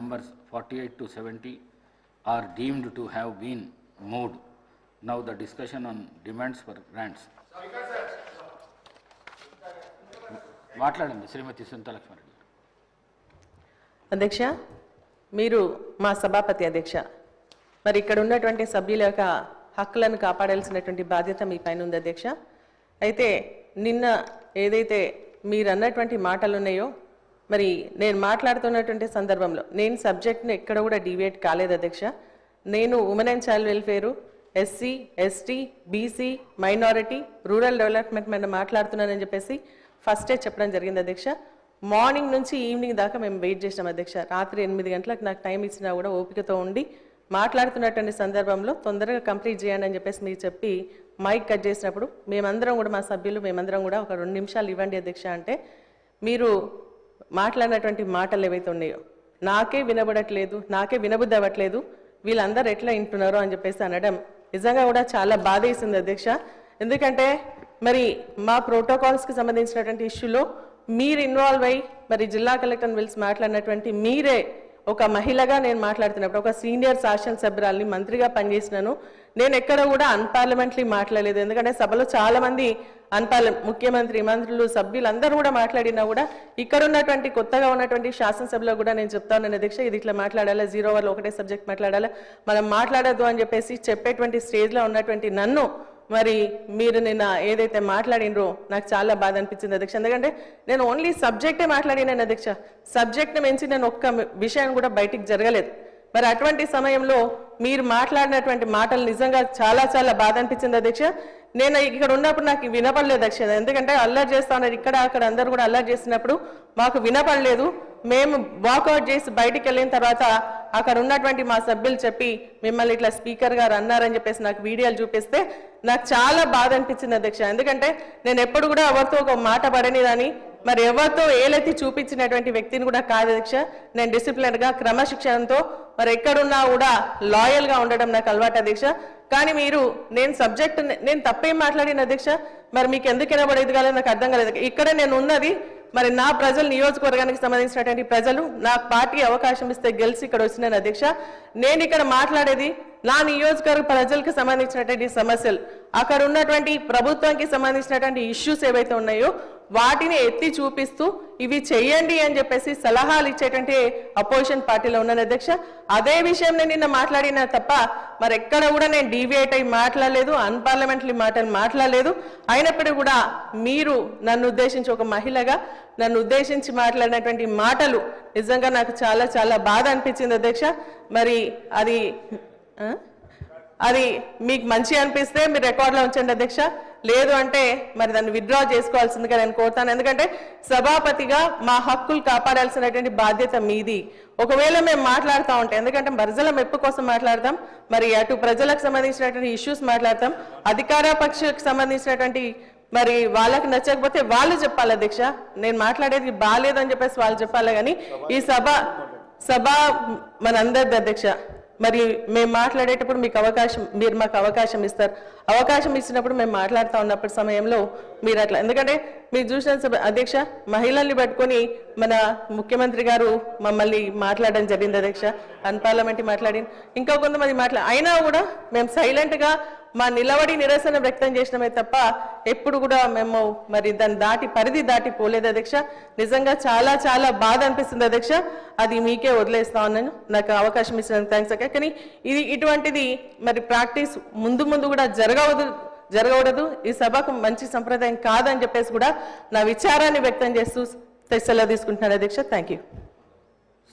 numbers 48 to 70 are deemed to have been moved. Now the discussion on demands for grants. మాట్లాడండి శ్రీమతి సునీతా లక్ష్మారెడ్డి. అధ్యక్ష, మీరు మా సభాపతి అధ్యక్ష, మరి ఇక్కడ ఉన్నటువంటి సభ్యుల యొక్క హక్కులను కాపాడాల్సినటువంటి బాధ్యత మీ పైన ఉంది అధ్యక్ష. అయితే నిన్న ఏదైతే మీరు అన్నటువంటి మాటలు ఉన్నాయో, మరి నేను మాట్లాడుతున్నటువంటి సందర్భంలో నేను సబ్జెక్ట్ని ఎక్కడ కూడా డివియేట్ కాలేదు అధ్యక్ష. నేను women and child welfare, SC, ST, BC, minority, rural development మీద మాట్లాడుతున్నానని చెప్పేసి ఫస్టే చెప్పడం జరిగింది అధ్యక్ష. మార్నింగ్ నుంచి ఈవినింగ్ దాకా మేము వెయిట్ చేసినాం అధ్యక్ష. రాత్రి 8 గంటలకు నాకు టైం ఇచ్చినా కూడా ఓపికతో ఉండి మాట్లాడుతున్నటువంటి సందర్భంలో తొందరగా కంప్లీట్ చేయండి అని చెప్పేసి మీరు చెప్పి మైక్ కట్ చేసినప్పుడు మేమందరం కూడా, మా సభ్యులు మేమందరం కూడా ఒక 2 నిమిషాలు ఇవ్వండి అధ్యక్ష అంటే, మీరు మాట్లాడినటువంటి మాటలు ఏవైతే ఉన్నాయో నాకే వినబడట్లేదు, నాకే వినబుద్ధి అవ్వట్లేదు, వీళ్ళందరూ ఎట్లా వింటున్నారో అని చెప్పేసి అనడం నిజంగా కూడా చాలా బాధ వేసింది అధ్యక్ష. ఎందుకంటే మరి మా ప్రోటోకాల్స్కి సంబంధించినటువంటి ఇష్యూలో మీరు ఇన్వాల్వ్ అయ్యి మరి జిల్లా కలెక్టర్ని పిలిచి మాట్లాడినటువంటి మీరే, ఒక మహిళగా నేను మాట్లాడుతున్నప్పుడు, ఒక సీనియర్ శాసనసభ్యురాల్ని, మంత్రిగా పనిచేసినాను, నేను ఎక్కడ కూడా అన్పార్లమెంటరీ మాట్లాడలేదు. ఎందుకంటే సభలో చాలా మంది ముఖ్యమంత్రి, మంత్రులు, సభ్యులు అందరూ కూడా మాట్లాడినా కూడా ఇక్కడ ఉన్నటువంటి కొత్తగా ఉన్నటువంటి శాసనసభలో కూడా నేను చెప్తా ఉన్నాను అధ్యక్ష, ఇది ఇట్లా మాట్లాడాలా, 0 ఓవర్లో ఒకటే సబ్జెక్ట్ మాట్లాడాలా, మనం మాట్లాడద్దు అని చెప్పేసి చెప్పేటువంటి స్టేజ్లో ఉన్నటువంటి నన్ను మరి మీరు నిన్న ఏదైతే మాట్లాడినరో నాకు చాలా బాధ అనిపించింది అధ్యక్ష. ఎందుకంటే నేను ఓన్లీ సబ్జెక్టే మాట్లాడినాను అధ్యక్ష, సబ్జెక్ట్ని మించి నేను ఒక్క విషయం కూడా బయటికి జరగలేదు. మరి అటువంటి సమయంలో మీరు మాట్లాడినటువంటి మాటలు నిజంగా చాలా చాలా బాధ అనిపించింది అధ్యక్ష. నేను ఇక్కడ ఉన్నప్పుడు నాకు వినపడలేదు అధ్యక్ష, ఎందుకంటే అల్లరి చేస్తా ఉన్నారు ఇక్కడ అక్కడ అందరూ కూడా అల్లరి చేసినప్పుడు మాకు వినపడలేదు. మేము వాకౌట్ చేసి బయటికి వెళ్ళిన తర్వాత అక్కడ ఉన్నటువంటి మా సభ్యులు చెప్పి మిమ్మల్ని ఇట్లా స్పీకర్ గారు అన్నారని చెప్పేసి నాకు వీడియోలు చూపిస్తే నాకు చాలా బాధ అనిపించింది అధ్యక్ష. ఎందుకంటే నేను ఎప్పుడు కూడా ఎవరితో ఒక మాట పడనిదని, మరి ఎవరితో ఏలెత్తి చూపించినటువంటి వ్యక్తిని కూడా కాదు అధ్యక్ష. నేను డిసిప్లిన్గా, క్రమశిక్షణతో మరి ఎక్కడున్నా కూడా లాయల్గా ఉండడం నాకు అలవాటు అధ్యక్ష. కానీ మీరు నేను తప్పేం మాట్లాడిన అధ్యక్ష, మరి మీకు ఎందుకు వినబడేది కాలేదు నాకు అర్థం కాలేదు. ఇక్కడ నేను ఉన్నది మరి నా ప్రజలు, నియోజకవర్గానికి సంబంధించినటువంటి ప్రజలు నాకు పార్టీ అవకాశం ఇస్తే గెలిచి ఇక్కడ వచ్చినాను అధ్యక్ష. నేను ఇక్కడ మాట్లాడేది నా నియోజకవర్గ ప్రజలకు సంబంధించినటువంటి సమస్యలు, అక్కడ ఉన్నటువంటి ప్రభుత్వానికి సంబంధించినటువంటి ఇష్యూస్ ఏవైతే ఉన్నాయో వాటిని ఎత్తి చూపిస్తూ ఇవి చేయండి అని చెప్పేసి సలహాలు ఇచ్చేటువంటి అపోజిషన్ పార్టీలో ఉన్నాను అధ్యక్ష. అదే విషయం నేను నిన్న మాట్లాడినా తప్ప మరి ఎక్కడ కూడా నేను డీవియేట్ అయి మాట్లాడలేదు, అన్పార్లమెంటరీ మాటలు మాట్లాడలేదు. అయినప్పటికీ కూడా మీరు నన్ను ఉద్దేశించి, ఒక మహిళగా నన్ను ఉద్దేశించి మాట్లాడినటువంటి మాటలు నిజంగా నాకు చాలా చాలా బాధ అనిపించింది అధ్యక్ష. మరి అది మీకు మంచి అనిపిస్తే మీరు రికార్డులో ఉంచండి అధ్యక్ష, లేదు అంటే మరి దాన్ని విత్డ్రా చేసుకోవాల్సిందిగా నేను కోరుతాను. ఎందుకంటే సభాపతిగా మా హక్కులు కాపాడాల్సినటువంటి బాధ్యత మీది. ఒకవేళ మేము మాట్లాడుతూ ఉంటాం, ఎందుకంటే ప్రజల మెప్పు కోసం మాట్లాడతాం, మరి అటు ప్రజలకు సంబంధించినటువంటి ఇష్యూస్ మాట్లాడతాం, అధికార పక్షకు సంబంధించినటువంటి మరి వాళ్ళకి నచ్చకపోతే వాళ్ళు చెప్పాలి అధ్యక్ష. నేను మాట్లాడేది బాగాలేదని చెప్పేసి వాళ్ళు చెప్పాలి. కానీ ఈ సభ మనందరిది అధ్యక్ష. మరి మేము మాట్లాడేటప్పుడు మీరు మాకు అవకాశం ఇస్తారు. అవకాశం ఇచ్చినప్పుడు మేము మాట్లాడుతూ ఉన్నప్పటి సమయంలో మీరు అట్లా, ఎందుకంటే మీరు చూసిన అధ్యక్ష, మహిళల్ని పట్టుకొని మన ముఖ్యమంత్రి గారు మమ్మల్ని మాట్లాడడం జరిగింది అధ్యక్ష, అన్పార్లమెంటరీ మాట్లాడి, ఇంకా కొంతమంది అయినా కూడా మేము సైలెంట్గా మా నిలబడి నిరసన వ్యక్తం చేసినమే తప్ప ఎప్పుడు కూడా మేము మరి దాని పరిధి దాటి పోలేదు అధ్యక్ష. నిజంగా చాలా చాలా బాధ అనిపిస్తుంది అధ్యక్ష. అది మీకే వదిలేస్తా ఉన్నాను, నాకు అవకాశం ఇచ్చినందుకు థ్యాంక్స్ అక్క. కానీ ఇటువంటిది మరి ప్రాక్టీస్ ముందు కూడా జరగకూడదు, ఈ సభకు మంచి సంప్రదాయం కాదని చెప్పేసి కూడా నా విచారాన్ని వ్యక్తం చేస్తూ సెలవు తీసుకుంటున్నాను అధ్యక్ష. Thank you.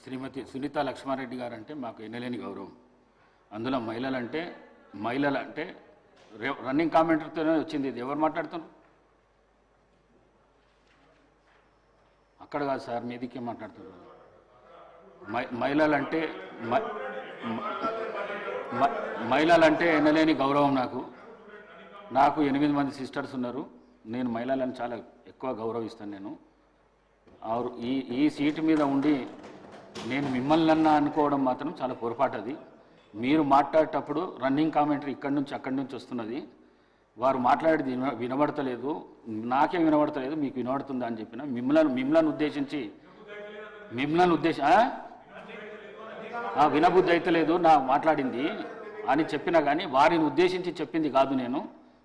శ్రీమతి సునీతా లక్ష్మారెడ్డి గారు అంటే మాకు ఎన్నలేని గౌరవం. అందులో మహిళలంటే రన్నింగ్ కామెంటర్తోనే వచ్చింది. ఇది ఎవరు మాట్లాడుతున్నారు? అక్కడ కాదు సార్, మీదికే మాట్లాడుతున్నారు. మహిళలంటే ఎన్నలేని గౌరవం నాకు 8 మంది సిస్టర్స్ ఉన్నారు. నేను మహిళలను చాలా ఎక్కువ గౌరవిస్తాను. నేను ఈ సీటు మీద ఉండి నేను మిమ్మల్ని అనుకోవడం మాత్రం చాలా పొరపాటు. అది మీరు మాట్లాడేటప్పుడు రన్నింగ్ కామెంటరీ ఇక్కడి నుంచి అక్కడి నుంచి వస్తున్నది. వారు మాట్లాడేది వినబడతలేదు, నాకే వినబడతలేదు, మీకు వినబడుతుందా అని చెప్పిన మిమ్మల్ని ఉద్దేశించి వినబుద్ధి అయితే లేదు నా మాట్లాడింది అని చెప్పినా కానీ వారిని ఉద్దేశించి చెప్పింది కాదు నేను.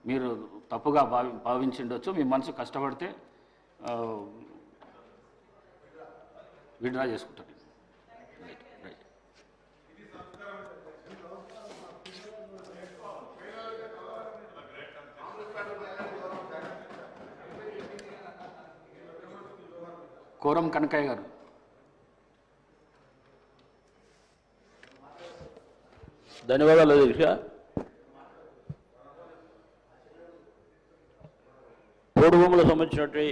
మీరు తప్పుగా భావించిండొచ్చు. మీ మనసు కష్టపడితే విడ్రా చేసుకుంటాను. రైట్. కోరం కనకయ్య గారు. ధన్యవాదాలు అధ్యక్ష. పోడు భూములకు సంబంధించినటువంటి